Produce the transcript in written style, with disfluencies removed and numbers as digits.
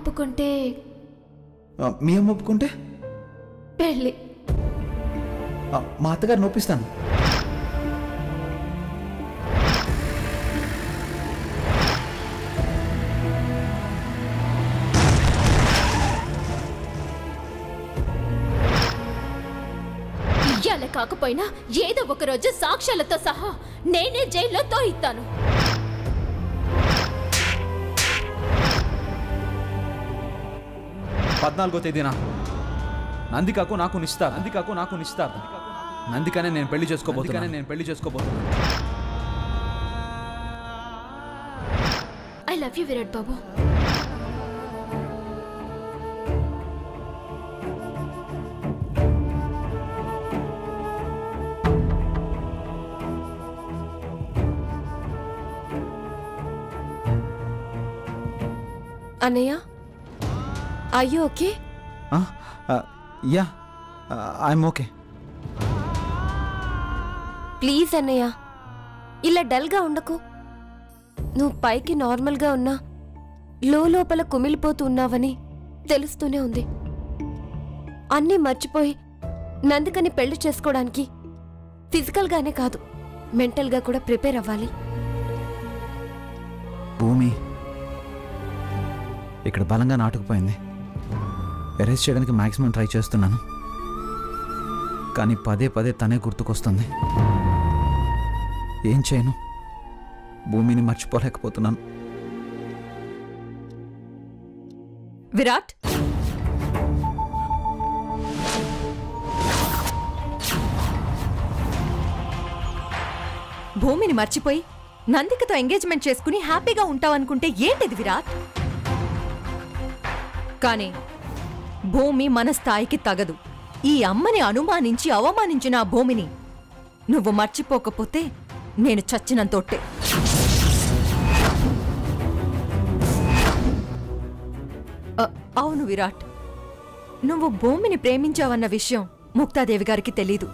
ఒప్పుకుంటే మీ అమ్మ ఒప్పుకుంటే పెళ్ళి. మా అత్తగారిని ఒప్పిస్తాను. ఇయ్యాల కాకపోయినా ఏదో ఒక రోజు సాక్ష్యాలతో సహా నేనే జైల్లో తోయిస్తాను. తేదీనా నందికకు నాకు నిశ్చితార్థం. నందికనే నేను పెళ్లి చేసుకోబోతున్నాను. ఐ లవ్ యూ విరాట్ బాబు. అన్నయ్య, are you okay? Yeah, I'm okay. Please అన్నయ్య, ఇలా డల్గా ఉండకు. నువ్వు పైకి నార్మల్గా ఉన్నా లోపల కుమిలిపోతూ ఉన్నావని తెలుస్తూనే ఉంది. అన్నీ మర్చిపోయి నందికని పెళ్లి చేసుకోవడానికి ఫిజికల్గానే కాదు, మెంటల్గా కూడా ప్రిపేర్ అవ్వాలి. భూమి ఇక్కడ బలంగా నాటుకుపోయింది. ఎరేజ్ చేయడానికి మ్యాక్సిమం ట్రై చేస్తున్నాను, కానీ పదే పదే తనే గుర్తుకొస్తుంది. ఏం చేయను, భూమిని మర్చిపోలేకపోతున్నాను. విరాట్, భూమిని మర్చిపోయి నందికతో ఎంగేజ్మెంట్ చేసుకుని హ్యాపీగా ఉంటావనుకుంటే ఏంటిది విరాట్? కానీ భూమి మన స్థాయికి తగదు. ఈ అమ్మని అనుమానించి అవమానించిన ఆ భూమిని నువ్వు మర్చిపోకపోతే నేను చచ్చినంతోట్టే. అవును విరాట్, నువ్వు భూమిని ప్రేమించావన్న విషయం ముక్తాదేవి గారికి తెలీదు.